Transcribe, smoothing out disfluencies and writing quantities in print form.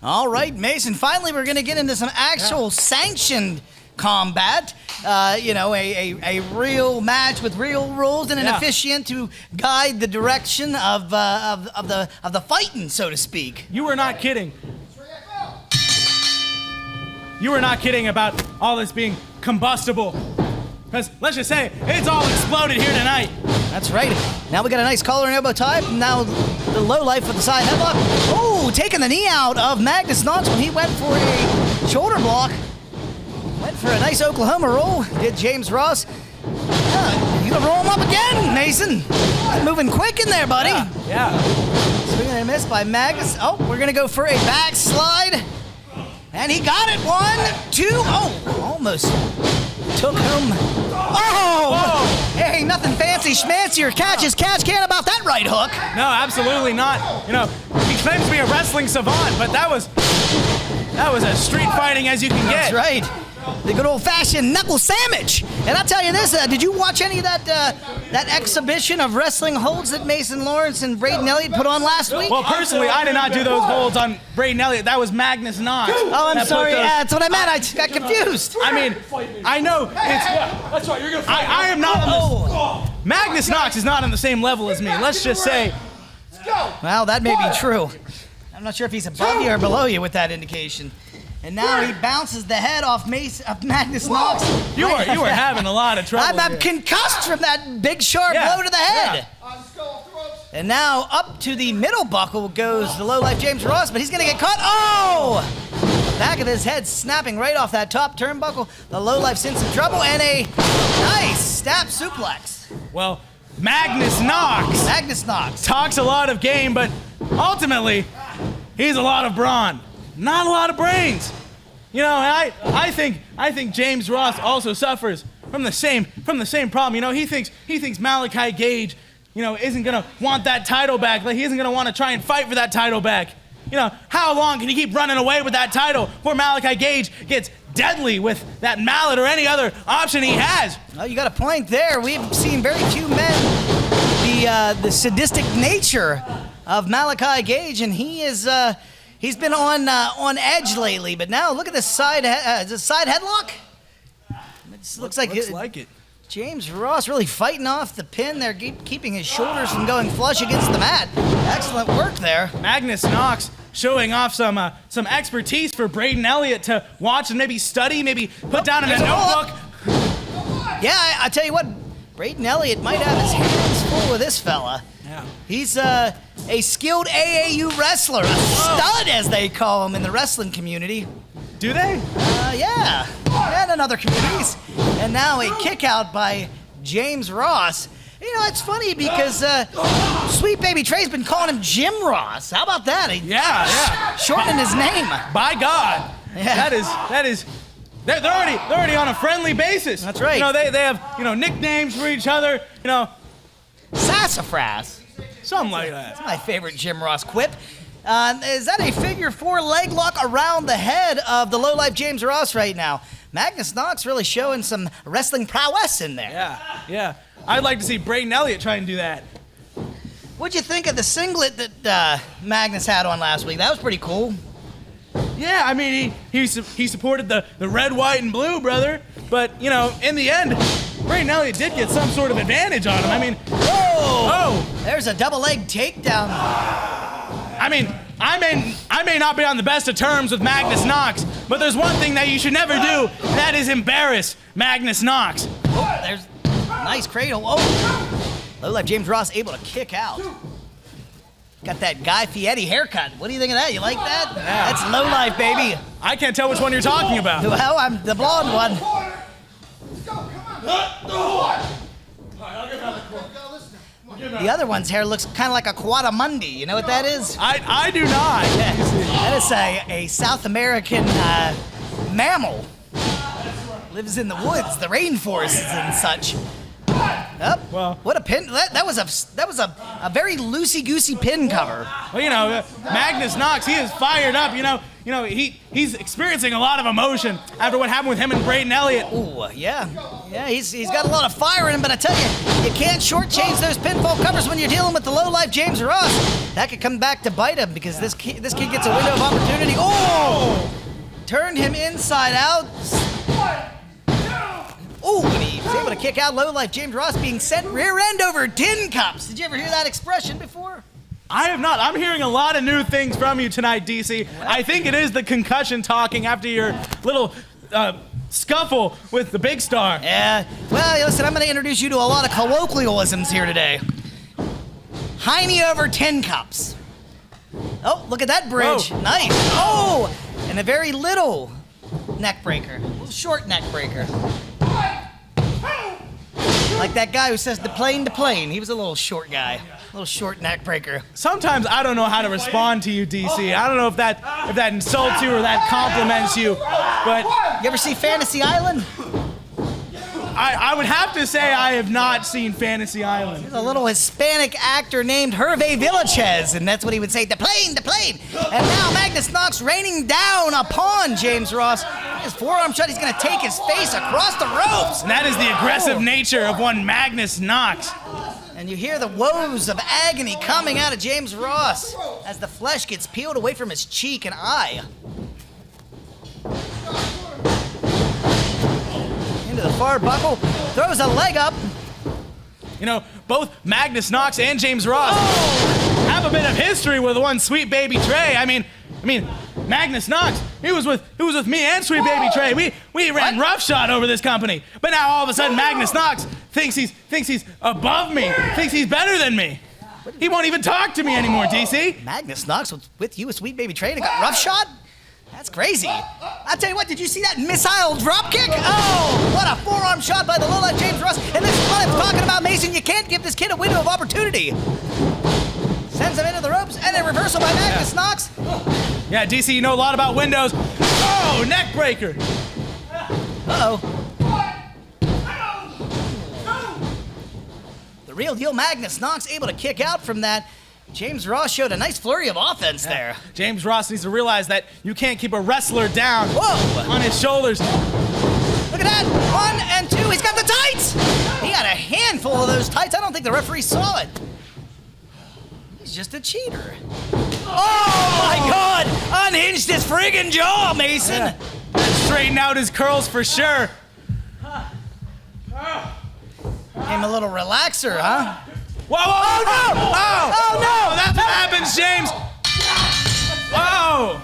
All right, Mason, finally we're going to get into some actual sanctioned combat. A real match with real rules and an officiant to guide the direction of the fighting, so to speak. You were not kidding. You were not kidding about all this being combustible. Because let's just say, it's all exploded here tonight. That's right. Now we got a nice collar and elbow tie. Now the low life with the side headlock. Oh, taking the knee out of Magnus Knox when he went for a shoulder block. Went for a nice Oklahoma roll. Did James Ross. You gonna roll him up again, Mason. Moving quick in there, buddy. Yeah. Swing and a miss by Magnus. Oh, we're gonna go for a backslide. And he got it. 1, 2. Oh, almost took him. Oh! Hey, nothing fancy schmancy or catch as catch can about that right hook. No, absolutely not. He claims to be a wrestling savant, but that was as street fighting as you can get. That's right. The good old-fashioned knuckle sandwich. And I'll tell you this, did you watch any of that exhibition of wrestling holds that Mason Lawrence and Braden Elliott put on last week? Well, personally, I did not do those holds on Braden Elliott. That was Magnus Knox. Oh, I'm sorry. That's what I meant. I just got confused. I mean, I know it's... That's right. You're gonna fight. I am not on this... Magnus Knox is not on the same level as me. Let's just say... Well, that may be true. I'm not sure if he's above you or below you with that indication. And now he bounces the head off Magnus Knox. You are having a lot of trouble. I'm concussed from that big sharp blow to the head. And now up to the middle buckle goes the low-life James Ross, but he's going to get caught. Oh! The back of his head snapping right off that top turnbuckle. The low-life's in some trouble, and a nice snap suplex. Well, Magnus Knox talks a lot of game, but ultimately, he's a lot of brawn. Not a lot of brains. And I think James Ross also suffers from the same problem. He thinks Malachi Gage, isn't gonna want that title back. Like he isn't gonna want to try and fight for that title back. How long can he keep running away with that title before Malachi Gage gets deadly with that mallet or any other option he has? Well, you got a point there. We've seen very few men the sadistic nature of Malachi Gage, and he's been on edge lately, but now look at this side headlock. It looks like it. James Ross really fighting off the pin there, keeping his shoulders from going flush against the mat. Excellent work there. Magnus Knox showing off some expertise for Braden Elliott to watch and maybe study, maybe put down in a notebook. Yeah, I tell you what, Braden Elliott might have his hands full with this fella. Yeah. He's a skilled AAU wrestler, a stud as they call him in the wrestling community. Do they? Yeah, and in other communities. And now a kick out by James Ross. It's funny because Sweet Baby Trey's been calling him Jim Ross. How about that? Yeah. Shortening his name. By God. Yeah. That is. They're already on a friendly basis. That's right. They have nicknames for each other. Sassafras. Something like that. That's my favorite Jim Ross quip. Is that a figure 4 leg lock around the head of the low-life James Ross right now? Magnus Knox really showing some wrestling prowess in there. Yeah. I'd like to see Braden Elliott try and do that. What'd you think of the singlet that Magnus had on last week? That was pretty cool. Yeah, I mean, he supported the red, white, and blue, brother. But, in the end, Braden Elliott did get some sort of advantage on him. I mean, There's a double leg takedown. I mean, I may not be on the best of terms with Magnus Knox, but there's one thing that you should never do, and that is embarrass Magnus Knox. Oh, there's a nice cradle. Oh, low-life James Ross able to kick out. Got that Guy Fieri haircut. What do you think of that? You like that? Yeah. That's low-life, baby. I can't tell which one you're talking about. Well, I'm the blonde one. The other one's hair looks kind of like a quadamundi. You know what that is? I do not. That is a South American mammal. Lives in the woods, the rainforests and such. Well, what a pin! That was a very loosey-goosey pin cover. Well, Magnus Knox, he is fired up. He's experiencing a lot of emotion after what happened with him and Braden Elliott. Ooh, yeah, he's got a lot of fire in him. But I tell you, you can't shortchange those pinfall covers when you're dealing with the low-life James Ross. That could come back to bite him because this kid gets a window of opportunity. Oh! Turned him inside out. Ooh, and he's able to kick out. Low life James Ross being sent rear end over tin cups. Did you ever hear that expression before? I have not. I'm hearing a lot of new things from you tonight, DC. I think it is the concussion talking after your little scuffle with the big star. Yeah. Well, listen, I'm going to introduce you to a lot of colloquialisms here today. Heine over tin cups. Oh, look at that bridge. Whoa. Nice. Oh, and a very little neck breaker. A little short neck breaker. Like that guy who says the plane to plane. He was a little short guy. A little short neck breaker. Sometimes I don't know how to respond to you, DC. I don't know if that insults you or that compliments you, but You ever see Fantasy Island? I would have to say I have not seen Fantasy Island. There's a little Hispanic actor named Hervé Villachez, and that's what he would say, the plane, the plane. And now Magnus Knox raining down upon James Ross. His forearm shot, he's gonna take his face across the ropes. And that is the aggressive nature of one Magnus Knox. And you hear the woes of agony coming out of James Ross as the flesh gets peeled away from his cheek and eye. Into the far buckle, throws a leg up. You know, both Magnus Knox and James Ross have a bit of history with one Sweet Baby Trey. I mean, Magnus Knox, he was with me and Sweet Baby Trey. We ran roughshod over this company. But now all of a sudden Magnus Knox thinks he's above me, thinks he's better than me. He won't even talk to me anymore, DC. Magnus Knox was with you with Sweet Baby Trey and got roughshod? That's crazy. I'll tell you what, did you see that missile drop kick? Oh, what a forearm shot by the low-life James Ross. And this is what I'm talking about, Mason. You can't give this kid a window of opportunity. Sends him into the ropes, and a reversal by Magnus Knox. Yeah, DC, you know a lot about windows. Oh, neck breaker. Uh-oh. The real deal Magnus Knox able to kick out from that. James Ross showed a nice flurry of offense there. James Ross needs to realize that you can't keep a wrestler down Whoa. on his shoulders. Look at that. 1 and 2. He's got the tights. He got a handful of those tights. I don't think the referee saw it. He's just a cheater. Oh, my God. Unhinged his friggin' jaw, Mason. Straighten out his curls for sure. Came a little relaxer, huh? Whoa, whoa, whoa, Oh, no. Oh, Oh, no. that's what happens, James. Whoa.